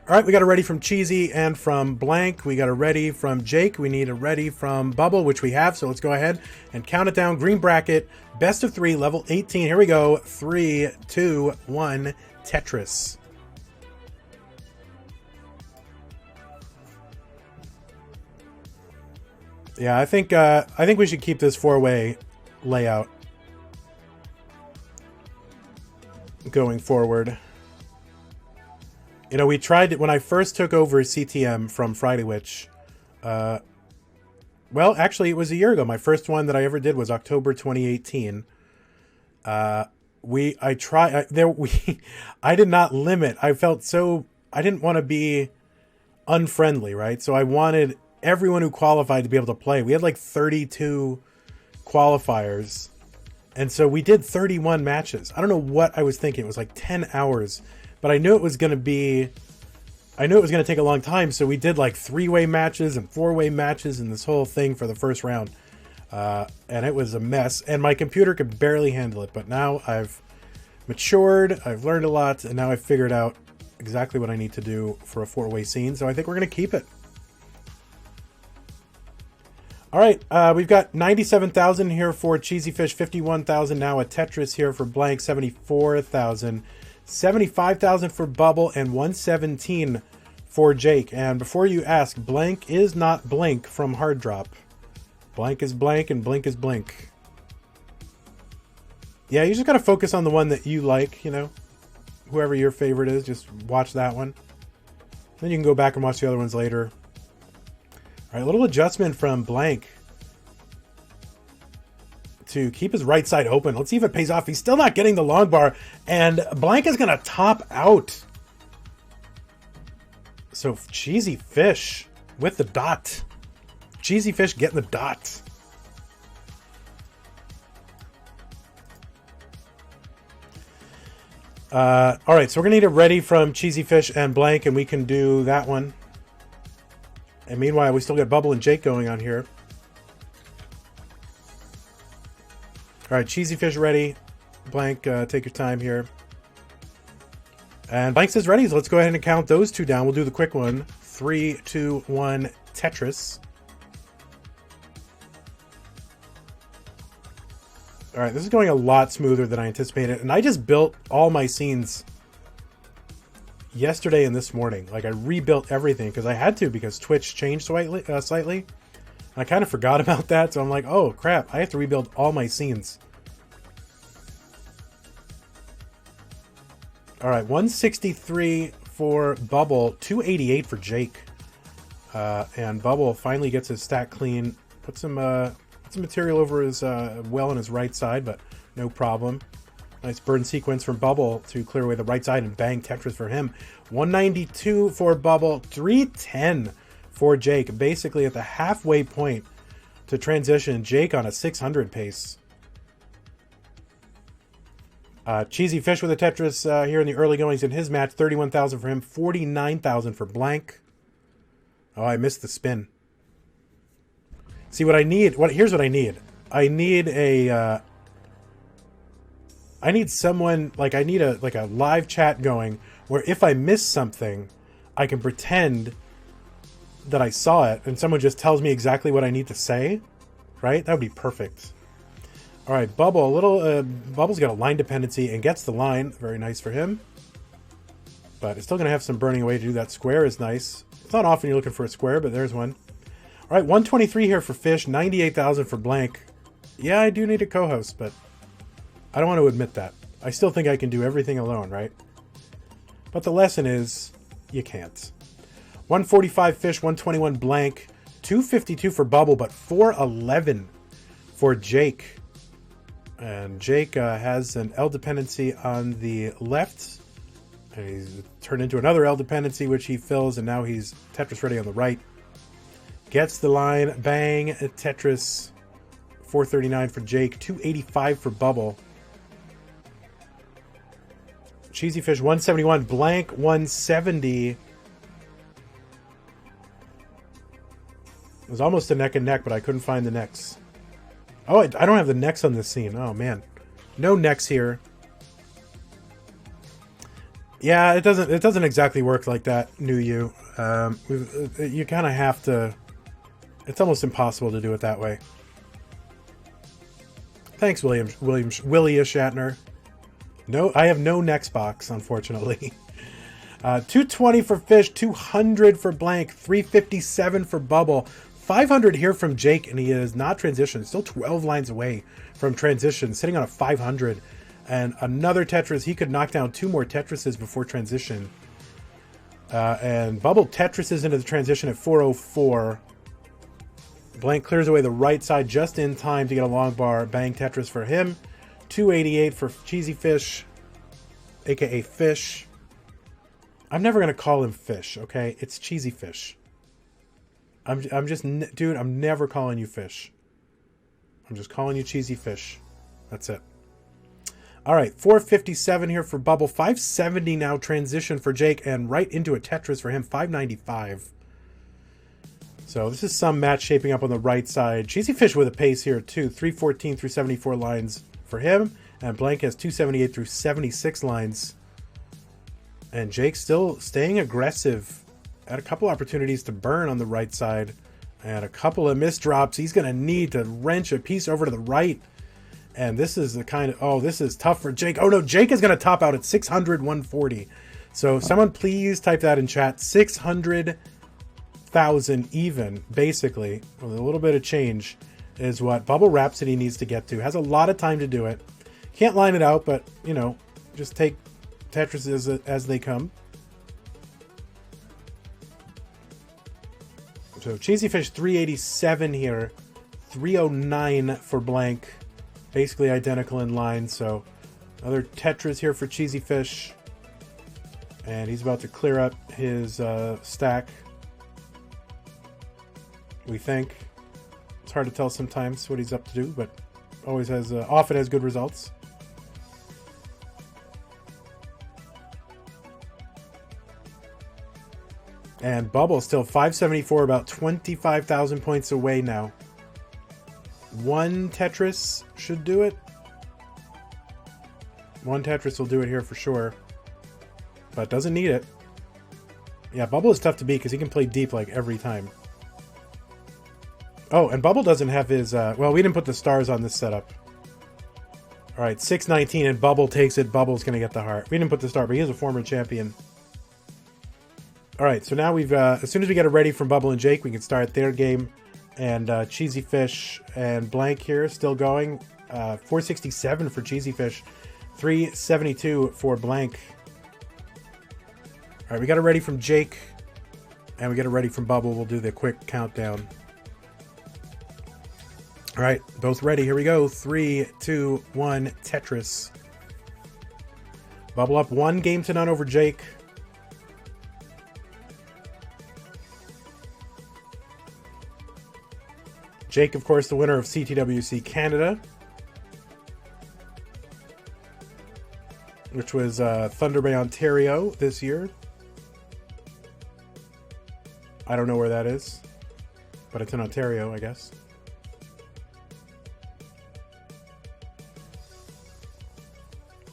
All right, we got a ready from Cheesy and from Blank. We got a ready from Jake. We need a ready from Bubble, which we have. So let's go ahead and count it down. Green bracket, best of 3, level 18. Here we go. 3, 2, 1, Tetris. Yeah, I think we should keep this 4-way layout going forward. You know, we tried it when I first took over CTM from Friday Witch. Well, actually, it was a year ago. My first one that I ever did was October 2018. I did not limit. I felt so, I didn't want to be unfriendly, right? So I wanted everyone who qualified to be able to play. We had like 32 qualifiers. And so we did 31 matches. I don't know what I was thinking. It was like 10 hours. But I knew it was going to take a long time. So we did like 3-way matches and 4-way matches and this whole thing for the first round. And it was a mess. And my computer could barely handle it. But now I've matured. I've learned a lot. And now I've figured out exactly what I need to do for a 4-way scene. So I think we're going to keep it. All right. We've got 97,000 here for Cheesy Fish. 51,000 now. A Tetris here for Blank. 74,000. 75,000 for Bubble and 117 for Jake. And before you ask, Blank is not Blink from Hard Drop. Blank is Blank and Blink is Blink. Yeah, you just got to focus on the one that you like, you know. Whoever your favorite is, just watch that one. Then you can go back and watch the other ones later. All right, a little adjustment from Blank to keep his right side open. Let's see if it pays off. He's still not getting the long bar, and Blank is going to top out. So Cheesy Fish with the dot. Cheesy Fish getting the dot. All right, so we're going to need a ready from Cheesy Fish and Blank, and we can do that one. And meanwhile, we still got Bubble and Jake going on here. All right, Cheesy Fish ready. Blank, take your time here. And Blank says ready, so let's go ahead and count those two down. We'll do the quick one. 3, 2, 1, Tetris. All right, this is going a lot smoother than I anticipated. And I just built all my scenes yesterday and this morning. Like, I rebuilt everything because I had to, because Twitch changed slightly. I kind of forgot about that, so I'm like, oh crap, I have to rebuild all my scenes. All right, 163 for Bubble, 288 for Jake. And Bubble finally gets his stack clean. Put some material over his well on his right side, but no problem. Nice burn sequence from Bubble to clear away the right side, and bang, Tetris for him. 192 for Bubble, 310 for Jake. Basically at the halfway point to transition, Jake on a 600 pace. Cheesy Fish with a Tetris here in the early goings in his match. 31,000 for him, 49,000 for Blank. Oh, I missed the spin. See what I need? Here's what I need. I need a... I need someone, like, I need a live chat going where if I miss something, I can pretend that I saw it and someone just tells me exactly what I need to say, right? That would be perfect. All right, Bubble, Bubble's got a line dependency and gets the line. Very nice for him. But it's still going to have some burning away to do that. Square is nice. It's not often you're looking for a square, but there's one. All right, 123 here for Fish, 98,000 for Blank. Yeah, I do need a co-host, but I don't want to admit that. I still think I can do everything alone, right? But the lesson is, you can't. 145 Fish, 121 Blank, 252 for Bubble, but 411 for Jake. And Jake has an L dependency on the left. And he's turned into another L dependency, which he fills, and now he's Tetris ready on the right. Gets the line, bang, Tetris. 439 for Jake, 285 for Bubble. Cheesy Fish 171, Blank 170. It was almost a neck and neck, but I couldn't find the necks. Oh, I don't have the necks on this scene. Oh man, no necks here. Yeah, it doesn't exactly work like that, new you. You kind of have to. It's almost impossible to do it that way. Thanks, Willie Shatner. No, I have no next box, unfortunately. 220 for Fish, 200 for Blank, 357 for Bubble, 500 here from Jake, and he is not transitioned. Still 12 lines away from transition, sitting on a 500. And another Tetris. He could knock down 2 more Tetrises before transition. And Bubble Tetrises into the transition at 404. Blank clears away the right side just in time to get a long bar. Bang Tetris for him. 288 for Cheesy Fish, aka Fish. I'm never going to call him Fish, okay? It's Cheesy Fish. I'm just, dude, I'm never calling you Fish. I'm just calling you Cheesy Fish. That's it. All right, 457 here for Bubble. 570 now transition for Jake, and right into a Tetris for him, 595. So this is some match shaping up on the right side. Cheesy Fish with a pace here too. 314 through 74 lines for him. And Blank has 278 through 76 lines. And Jake still staying aggressive. Had a couple opportunities to burn on the right side. And a couple of misdrops. He's going to need to wrench a piece over to the right. And this is the kind of... Oh, this is tough for Jake. Oh no, Jake is going to top out at 600, 140. So someone please type that in chat. 600,000 even, basically, with a little bit of change, is what Bubble Rhapsody needs to get to. Has a lot of time to do it. Can't line it out, but, you know, just take Tetris as they come. So Cheesy Fish 387 here. 309 for Blank. Basically identical in line. So another Tetris here for Cheesy Fish. And he's about to clear up his stack. We think. It's hard to tell sometimes what he's up to do, but always has, often has good results. And Bubble still 574, about 25,000 points away now. One Tetris should do it. One Tetris will do it here for sure. But doesn't need it. Yeah, Bubble is tough to beat because he can play deep like every time. Oh, and Bubble doesn't have his... well, we didn't put the stars on this setup. Alright, 619 and Bubble takes it. Bubble's going to get the heart. We didn't put the star, but he is a former champion. Alright, so now we've... as soon as we get it ready from Bubble and Jake, we can start their game. And Cheesy Fish and Blank here, still going. 467 for Cheesy Fish. 372 for Blank. Alright, we got it ready from Jake. And we get it ready from Bubble. We'll do the quick countdown. Alright, both ready. Here we go. 3, 2, 1, Tetris. Bubble up 1 game to none over Jake. Jake, of course, the winner of CTWC Canada, which was Thunder Bay, Ontario this year. I don't know where that is, but it's in Ontario, I guess.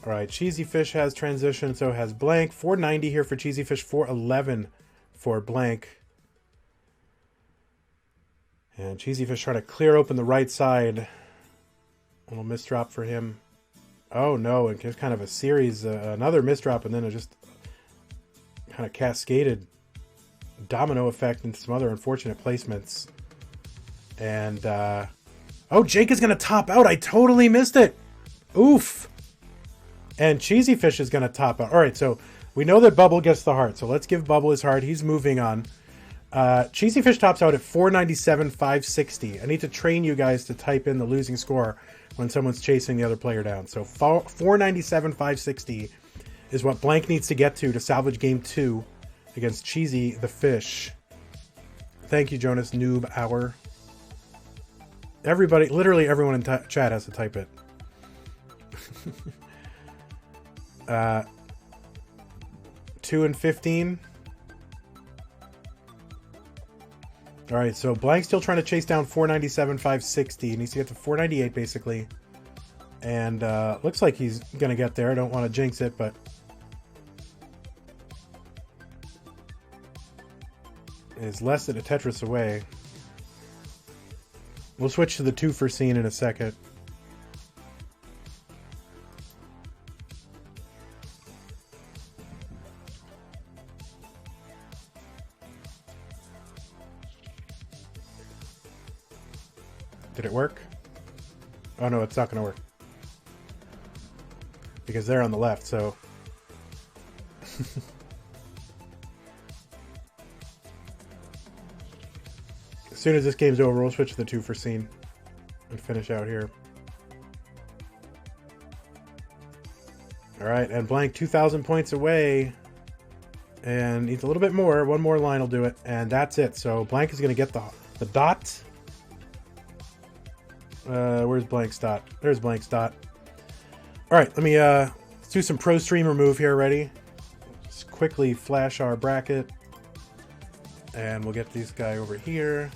All right, Cheesy Fish has transition, so has Blank. 490 here for Cheesy Fish, 411 for Blank. And Cheesy Fish trying to clear open the right side. A little misdrop for him. Oh no, and just kind of a series, another misdrop, and then it just kind of cascaded domino effect into some other unfortunate placements. And, oh, Jake is going to top out. I totally missed it. Oof. And Cheesy Fish is going to top out. All right, so we know that Bubble gets the heart, so let's give Bubble his heart. He's moving on. Cheesy Fish tops out at 497, 560. I need to train you guys to type in the losing score when someone's chasing the other player down. So 497, 560 is what Blank needs to get to salvage game 2 against Cheesy the Fish. Thank you, Jonas Noob Hour. Everybody, literally everyone in chat has to type it. 2 and 15. All right, so Blank's still trying to chase down 497, 560. He needs to get to 498, basically. And looks like he's going to get there. I don't want to jinx it, but is less than a Tetris away. We'll switch to the 2 for scene in a second. Did it work? Oh no, it's not going to work. Because they're on the left, so... As soon as this game's over, we'll switch to the 2 for scene and finish out here. Alright, and blank 2,000 points away. And needs a little bit more. One more line will do it. And that's it. So blank is going to get the dot. Where's blank's dot? There's blank's dot. Alright, let me let's do some pro streamer move here. Ready? Let's quickly flash our bracket. And we'll get this guy over here.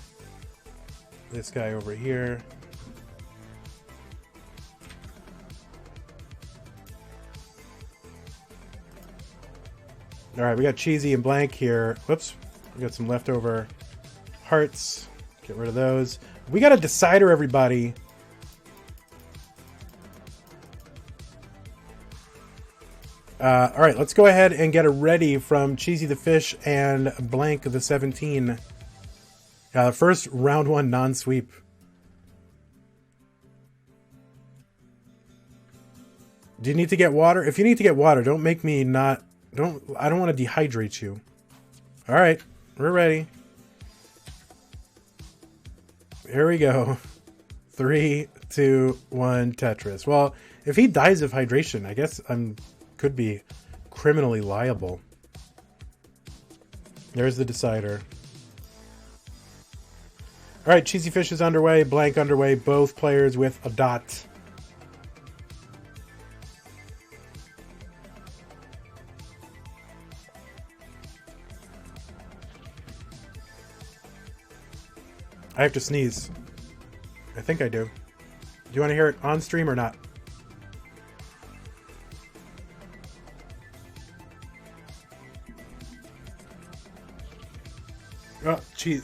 This guy over here. Alright, we got cheesy and blank here. Whoops. We got some leftover hearts. Get rid of those. We got a decider, everybody. Alright, let's go ahead and get a ready from Cheesy the Fish and Blank the 17. First round 1 non-sweep. Do you need to get water? If you need to get water, don't make me not... I don't want to dehydrate you. Alright, we're ready. Here we go. 3, 2, 1, Tetris. Well, if he dies of hydration, I guess could be criminally liable. There's the decider. Alright, Cheesy Fish is underway, blank underway, both players with a dot. I have to sneeze. I think I do. Do you want to hear it on stream or not? Oh, geez,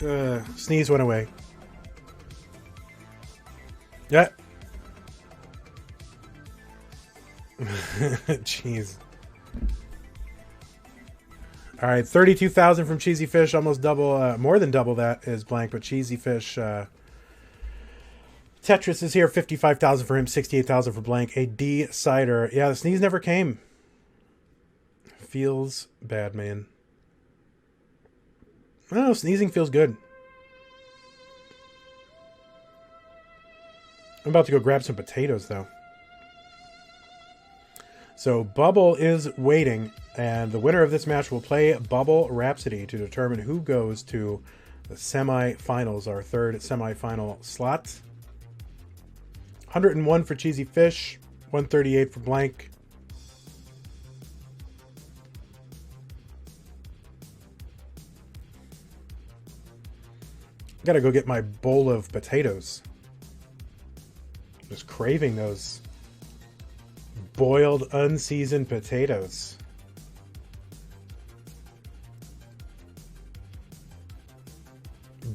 sneeze went away. Yeah. Jeez. All right, 32,000 from Cheesy Fish, almost double, more than double that is blank, but Cheesy Fish. Tetris is here, 55,000 for him, 68,000 for blank. A D-cider. Yeah, the sneeze never came. Feels bad, man. Oh, sneezing feels good. I'm about to go grab some potatoes, though. So, Bubble is waiting, and the winner of this match will play Bubble Rhapsody to determine who goes to the semifinals, our third semifinal slot. 101 for Cheesy Fish, 138 for blank. Gotta go get my bowl of potatoes. Just craving those boiled, unseasoned potatoes.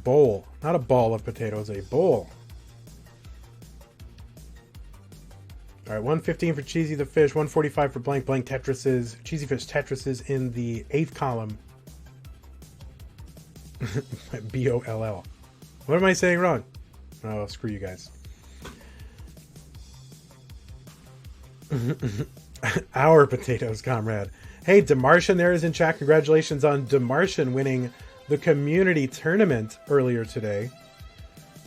Bowl. Not a ball of potatoes, a bowl. Alright, 115 for Cheesy the Fish, 145 for blank. Blank Tetris's. Cheesy Fish Tetris's in the 8th column. B-O-L-L. What am I saying wrong? Oh, screw you guys. Our potatoes, comrade. Hey, Demartian there is in chat. Congratulations on Demartian winning the community tournament earlier today.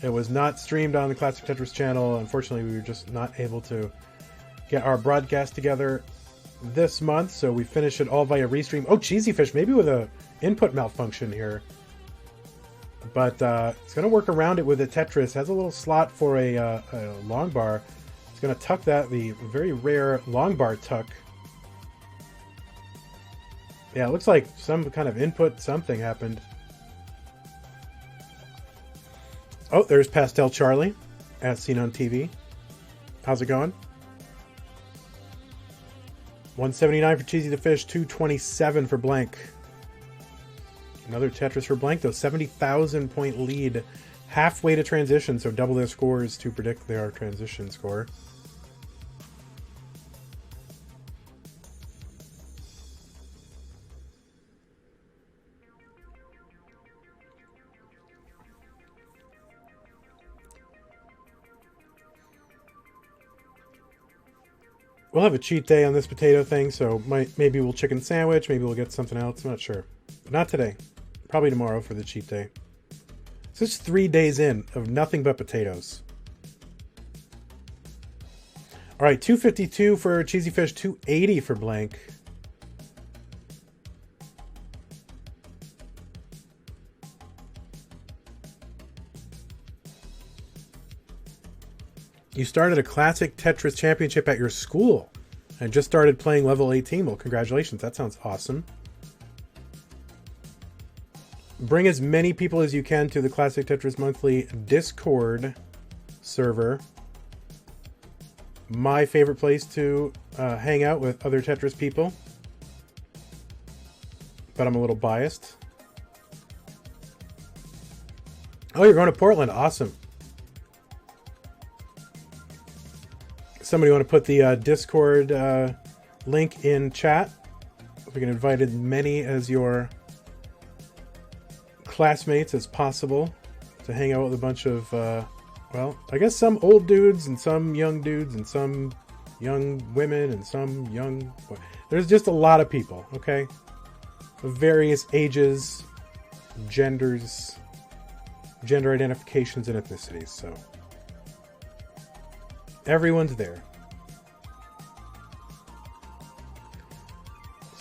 It was not streamed on the Classic Tetris channel. Unfortunately, we were just not able to get our broadcast together this month, so we finished it all via restream. Oh, Cheesy Fish, maybe with a input malfunction here. But it's going to work around it with a Tetris. Has a little slot for a long bar. It's going to tuck that, the very rare long bar tuck. Yeah, it looks like some kind of input something happened. Oh, there's Pastel Charlie, as seen on TV. How's it going? 179 for Cheesy the Fish, 227 for blank. Another Tetris for blank, though. 70,000 point lead. Halfway to transition, so double their scores to predict their transition score. We'll have a cheat day on this potato thing, so maybe we'll chicken sandwich, maybe we'll get something else. I'm not sure. But not today. Probably tomorrow for the cheat day. So it's 3 days in of nothing but potatoes. All right, 252 for Cheesy Fish, 280 for blank. You started a classic Tetris championship at your school and just started playing level 18. Well, congratulations. That sounds awesome. Bring as many people as you can to the Classic Tetris Monthly Discord server. My favorite place to hang out with other Tetris people. But I'm a little biased. Oh, you're going to Portland. Awesome. Somebody want to put the Discord link in chat? We can invite as many as your classmates as possible to hang out with a bunch of, well, I guess some old dudes and some young dudes and some young women and some young... There's just a lot of people, okay? Of various ages, genders, gender identifications, and ethnicities, so... Everyone's there.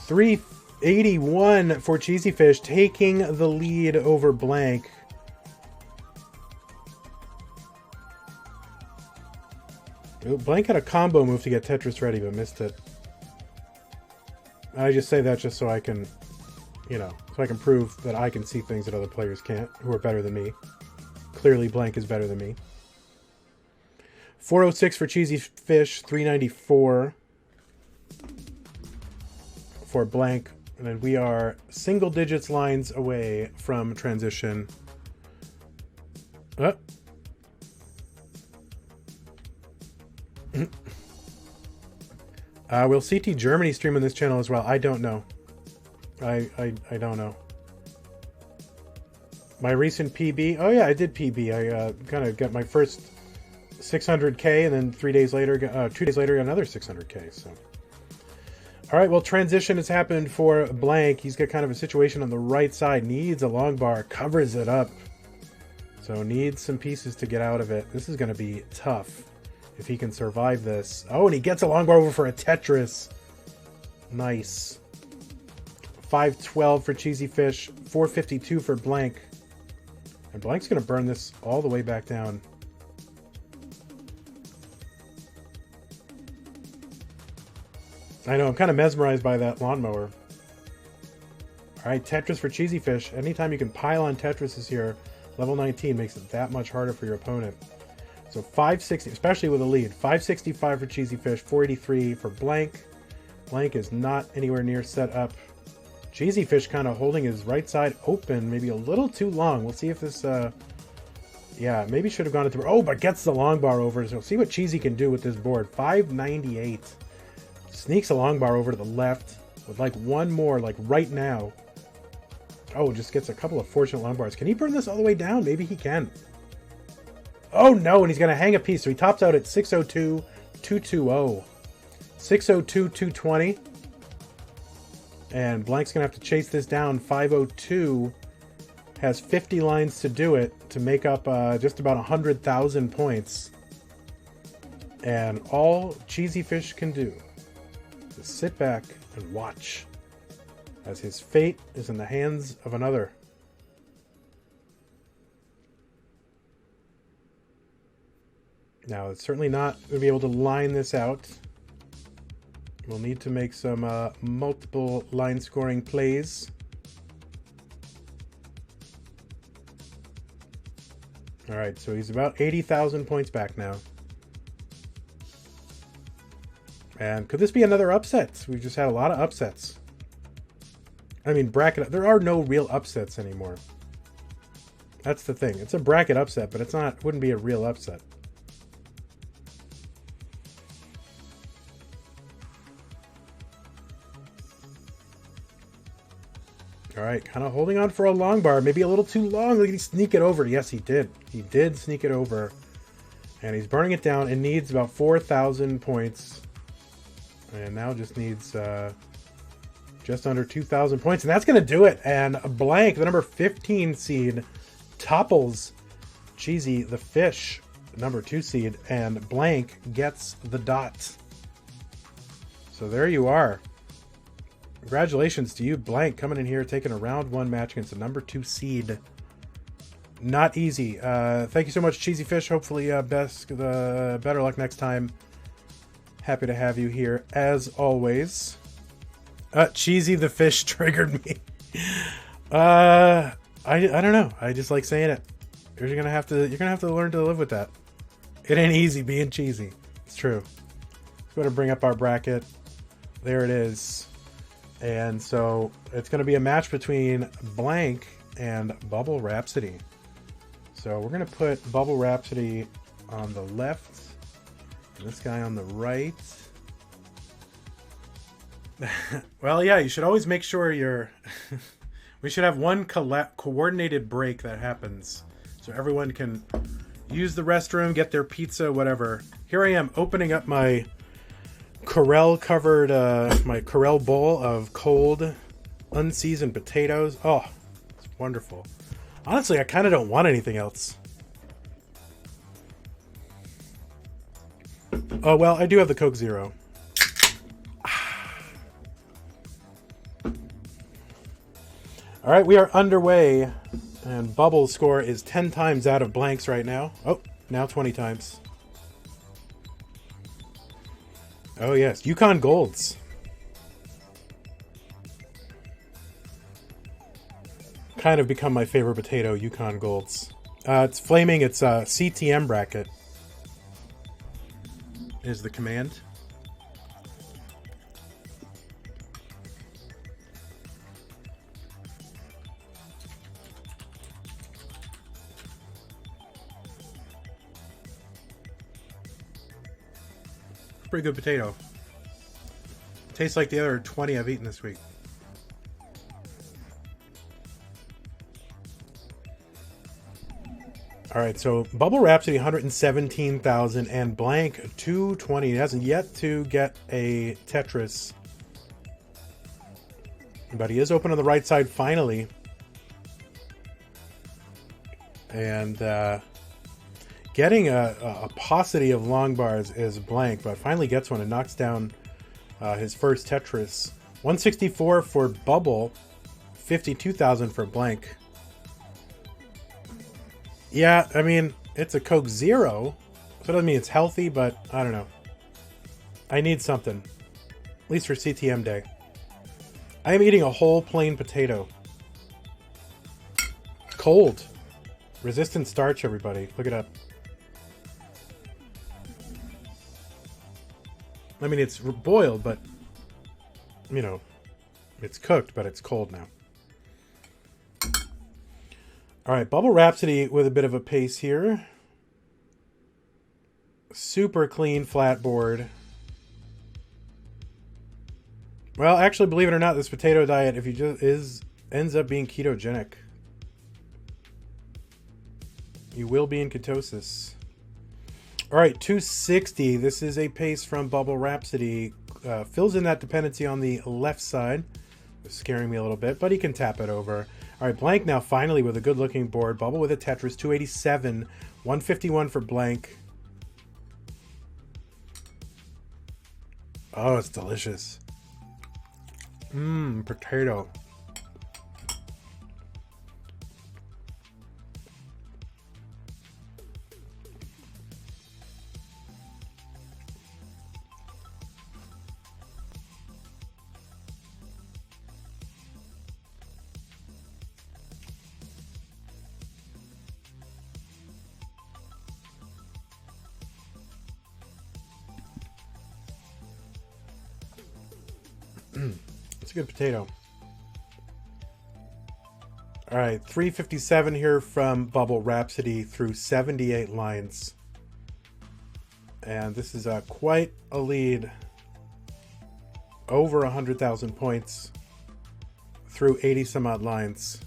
381 for Cheesy Fish, taking the lead over blank. Blank had a combo move to get Tetris ready, but missed it. I just say that just so I can, you know, so I can prove that I can see things that other players can't, who are better than me. Clearly, blank is better than me. 406 for Cheesy Fish, 394 for blank. And then we are single digits lines away from transition. Will CT Germany stream on this channel as well? I don't know. I don't know. My recent PB. Oh yeah, I did PB. I kind of got my first 600K, and then 2 days later, got another 600K. So, all right. Well, transition has happened for blank. He's got kind of a situation on the right side. Needs a long bar. Covers it up. So needs some pieces to get out of it. This is going to be tough if he can survive this. Oh, and he gets a long bar over for a Tetris. Nice. 512 for Cheesy Fish. 452 for blank. And blank's going to burn this all the way back down. I know, I'm kind of mesmerized by that lawnmower. Alright, Tetris for Cheesy Fish. Anytime you can pile on Tetrises here, level 19 makes it that much harder for your opponent. So 560, especially with a lead. 565 for Cheesy Fish, 483 for blank. Blank is not anywhere near set up. Cheesy Fish kind of holding his right side open, maybe a little too long. We'll see if this, yeah, maybe should have gone into... Oh, but gets the long bar over. So see what Cheesy can do with this board. 598. Sneaks a long bar over to the left with like one more, like right now. Oh, just gets a couple of fortunate long bars. Can he burn this all the way down? Maybe he can. Oh no, and he's going to hang a piece. So he tops out at 602, 220. 602, 220. And blank's going to have to chase this down. 502 has 50 lines to do it to make up just about 100,000 points. And all Cheesy Fish can do is sit back and watch as his fate is in the hands of another. Now, it's certainly not going to be able to line this out. We'll need to make some multiple line scoring plays. All right, so he's about 80,000 points back now. And could this be another upset? We've just had a lot of upsets. I mean, bracket. There are no real upsets anymore. That's the thing. It's a bracket upset, but it's not. Wouldn't be a real upset. All right, kind of holding on for a long bar. Maybe a little too long. Did he sneak it over? Yes, he did. He did sneak it over. And he's burning it down. It needs about 4,000 points. And now just needs just under 2,000 points. And that's going to do it. And Blank, the number 15 seed, topples Cheesy the Fish, number 2 seed. And Blank gets the dot. So there you are. Congratulations to you, Blank, coming in here, taking a round 1 match against the number 2 seed. Not easy. Thank you so much, Cheesy Fish. Hopefully, better luck next time. Happy to have you here, as always. Cheesy the Fish triggered me. I don't know. I just like saying it. You're gonna have to learn to live with that. It ain't easy being cheesy. It's true. Let's go to bring up our bracket. There it is. And so it's going to be a match between Blank and Bubble Rhapsody. So we're going to put Bubble Rhapsody on the left and this guy on the right. Well, yeah, you should always make sure you're... We should have one coordinated break that happens so everyone can use the restroom, get their pizza, whatever. Here I am opening up my Corel covered my Corel bowl of cold unseasoned potatoes. Oh, it's wonderful. Honestly, I kind of don't want anything else. Oh well, I do have the Coke Zero. All right, we are underway, and Bubble's score is 10 times out of Blank's right now. Oh, now 20 times. Oh yes, Yukon Golds. Kind of become my favorite potato, Yukon Golds. It's flaming, it's CTM bracket is the command. Pretty good potato. Tastes like the other 20 I've eaten this week. Alright, so Bubble Rhapsody 117,000 and Blank 220. He hasn't yet to get a Tetris. But he is open on the right side finally. And getting a paucity of long bars is Blank, but finally gets one and knocks down his first Tetris. 164 for Bubble, 52,000 for Blank. Yeah, I mean, it's a Coke Zero, so it doesn't mean it's healthy, but I don't know. I need something, at least for CTM day. I am eating a whole plain potato. Cold. Resistant starch, everybody. Look it up. I mean, it's boiled, but, you know, it's cooked, but it's cold now. All right, Bubble Rhapsody with a bit of a pace here. Super clean flat board. Well, actually, believe it or not, this potato diet, if you just ends up being ketogenic. You will be in ketosis. All right, 260. This is a pace from Bubble Rhapsody. Fills in that dependency on the left side. It's scaring me a little bit, but he can tap it over. All right, Blank now finally with a good-looking board. Bubble with a Tetris, 287. 151 for Blank. Oh, it's delicious. Mmm, potato. It's a good potato. All right, 357 here from Bubble Rhapsody through 78 lines. And this is quite a lead. Over 100,000 points through 80 some odd lines.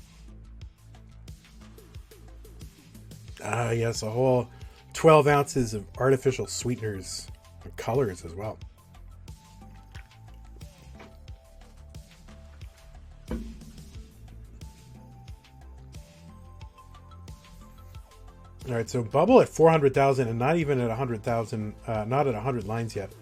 Ah, yes, a whole 12 ounces of artificial sweeteners and colors as well. All right, so Bubble at 400,000 and not even at 100,000, not at 100 lines yet.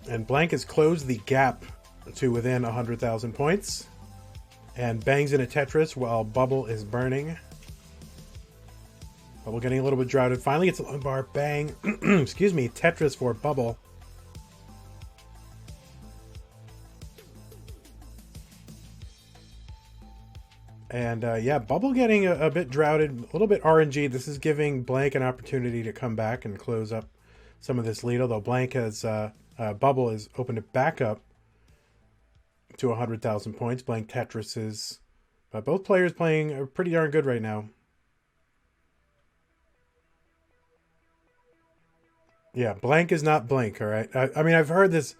And Blank has closed the gap to within 100,000 points and bangs in a Tetris while Bubble is burning. Bubble getting a little bit droughted. Finally gets a long bar. Bang. Excuse me. Tetris for Bubble. And yeah, Bubble getting a bit droughted, a little bit RNG. This is giving Blank an opportunity to come back and close up some of this lead, although Blank has, Bubble has opened it back up to 100,000 points. Blank Tetris is, both players playing pretty darn good right now. Yeah, Blank is not Blank, all right? I mean, I've heard this.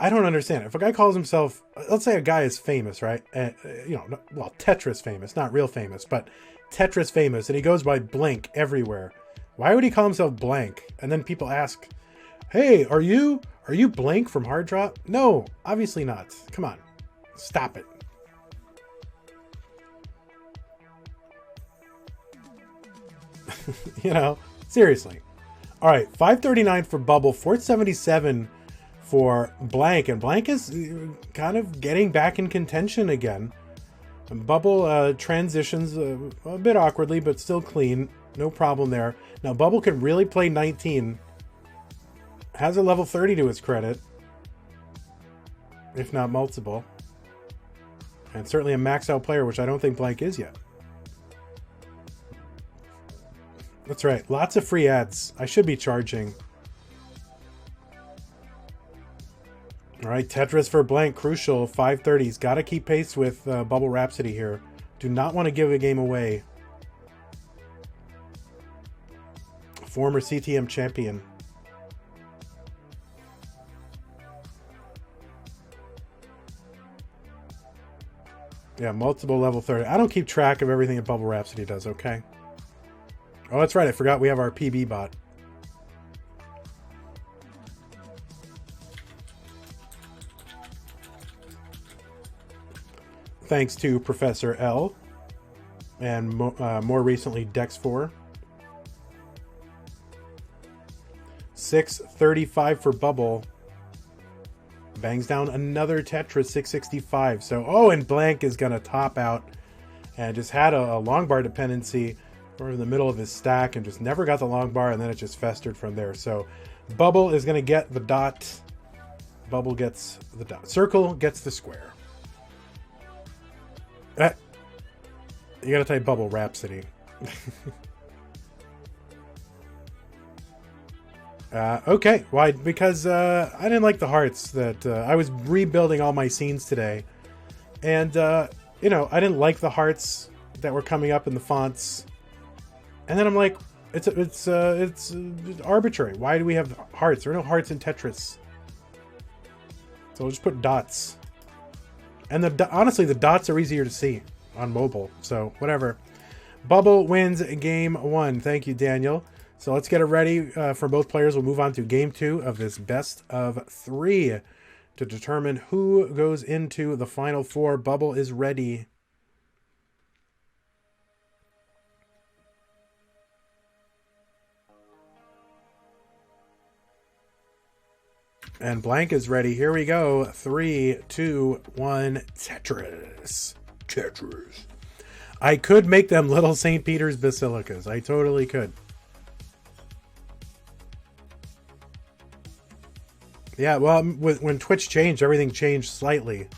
I don't understand. If a guy calls himself, let's say a guy is famous, right? You know, well, Tetris famous, not real famous, but Tetris famous, and he goes by Blank everywhere. Why would he call himself Blank? And then people ask, hey, are you Blank from Hard Drop? No, obviously not. Come on, stop it. You know, seriously. All right, 539 for Bubble, 477 for Blank, and Blank is kind of getting back in contention again. And Bubble transitions a bit awkwardly, but still clean. No problem there. Now, Bubble can really play 19. Has a level 30 to his credit, if not multiple. And certainly a max out player, which I don't think Blank is yet. That's right. Lots of free ads. I should be charging. All right, Tetris for Blank, crucial. 530's got to keep pace with Bubble Rhapsody here. Do not want to give a game away. Former CTM champion. Yeah, multiple level 30. I don't keep track of everything that Bubble Rhapsody does, okay? Oh, that's right. I forgot we have our PB bot. Thanks to Professor L. And more recently, Dex4. 635 for Bubble. Bangs down another Tetris, 665. So, oh, and Blank is going to top out. And just had a long bar dependency or in the middle of his stack and just never got the long bar, and then it just festered from there. So Bubble is going to get the dot. Bubble gets the dot. Circle gets the square. You got to type Bubble Rhapsody. Okay. Why? Because I didn't like the hearts that I was rebuilding all my scenes today. And, you know, I didn't like the hearts that were coming up in the fonts. And then I'm like, it's arbitrary. Why do we have hearts? There are no hearts in Tetris. So we'll just put dots. And honestly, the dots are easier to see on mobile. So whatever. Bubble wins game 1. Thank you, Daniel. So let's get it ready for both players. We'll move on to game 2 of this best of 3 to determine who goes into the final 4. Bubble is ready. And Blank is ready. Here we go. 3, 2, 1. Tetris. Tetris. I could make them little St. Peter's basilicas. I totally could. Yeah, well, when Twitch changed, everything changed slightly.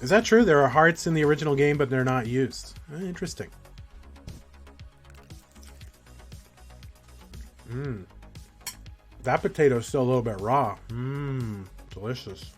Is that true? There are hearts in the original game, but they're not used. Interesting. That potato's still a little bit raw. Mmm, delicious.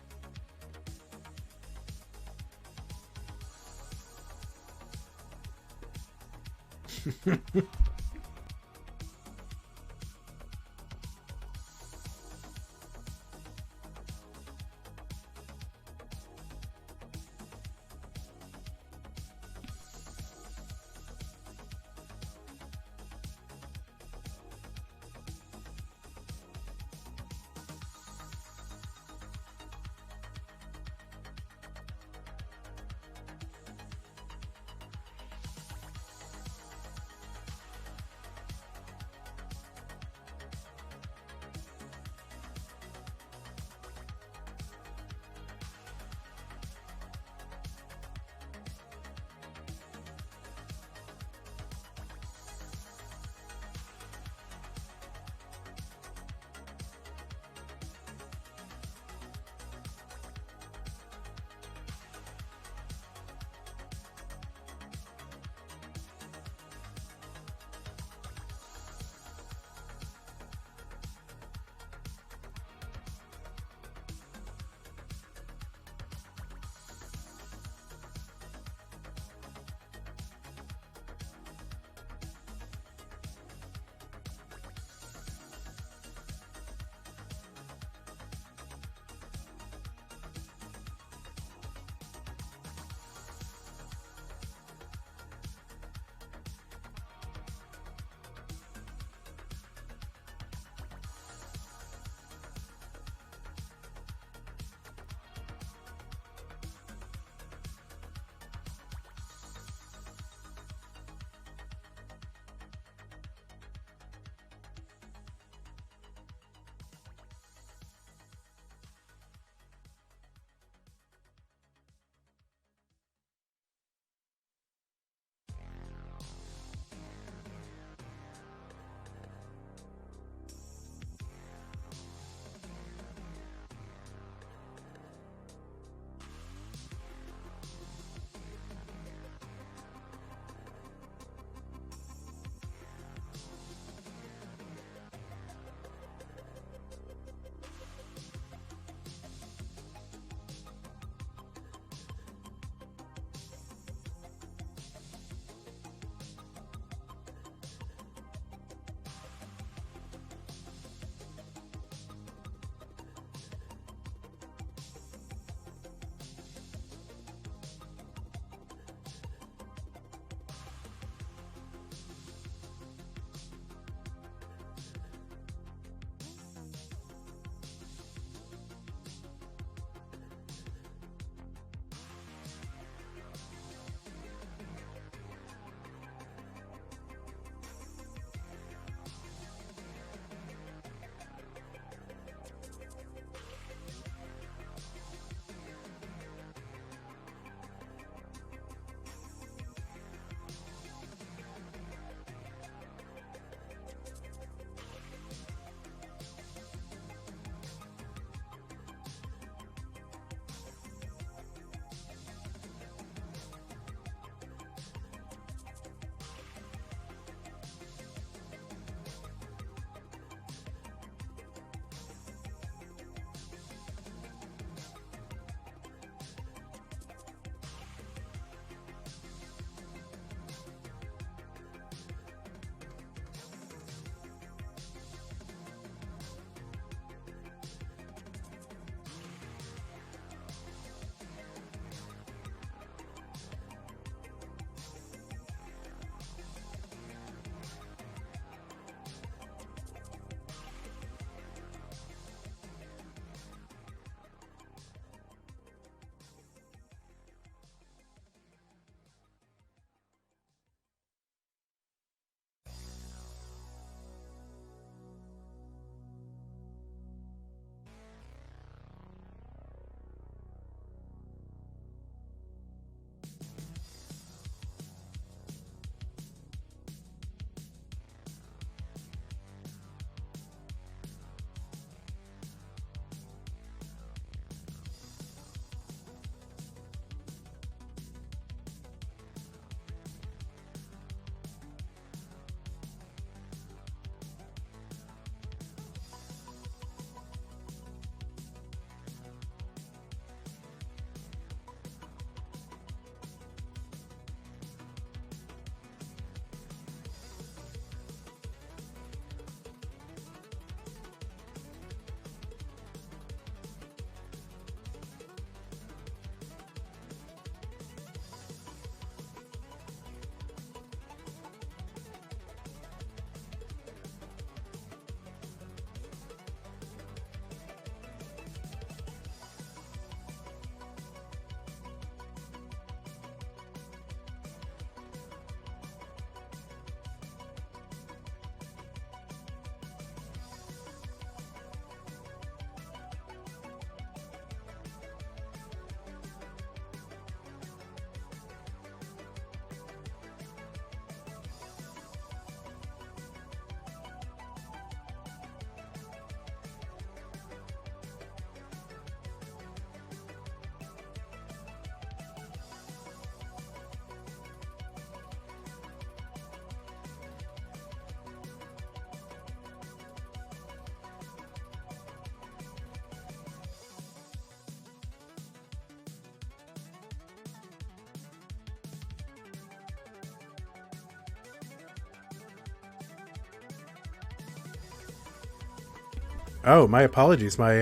Oh, my apologies. My,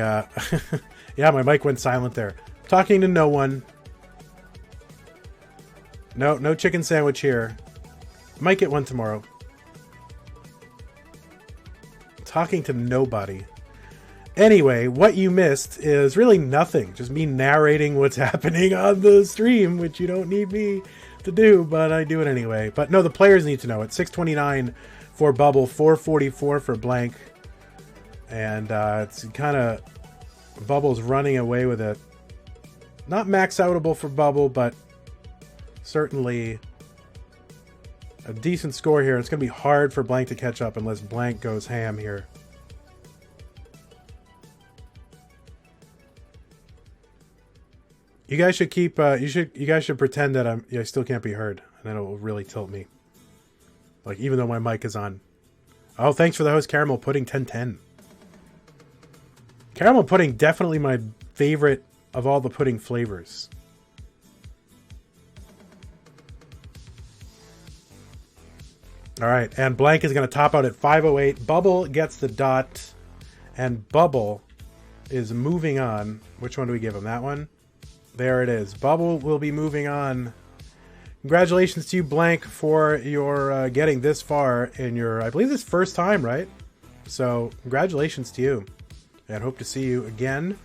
yeah, my mic went silent there. Talking to no one. No chicken sandwich here. Might get one tomorrow. Talking to nobody. Anyway, what you missed is really nothing. Just me narrating what's happening on the stream, which you don't need me to do, but I do it anyway. But no, the players need to know it. 629 for Bubble, 444 for Blank. And it's kind of... Bubble's running away with it. Not max outable for Bubble, but certainly a decent score here. It's going to be hard for Blank to catch up unless Blank goes ham here. You guys should keep. You guys should pretend that I still can't be heard, and then it will really tilt me. Like even though my mic is on. Oh, thanks for the host, Caramel Pudding 1010. Caramel pudding, definitely my favorite of all the pudding flavors. All right, and Blank is going to top out at 508. Bubble gets the dot, and Bubble is moving on. Which one do we give him? That one? There it is. Bubble will be moving on. Congratulations to you, Blank, for your getting this far in your, I believe, this first time, right? So, congratulations to you. And hope to see you again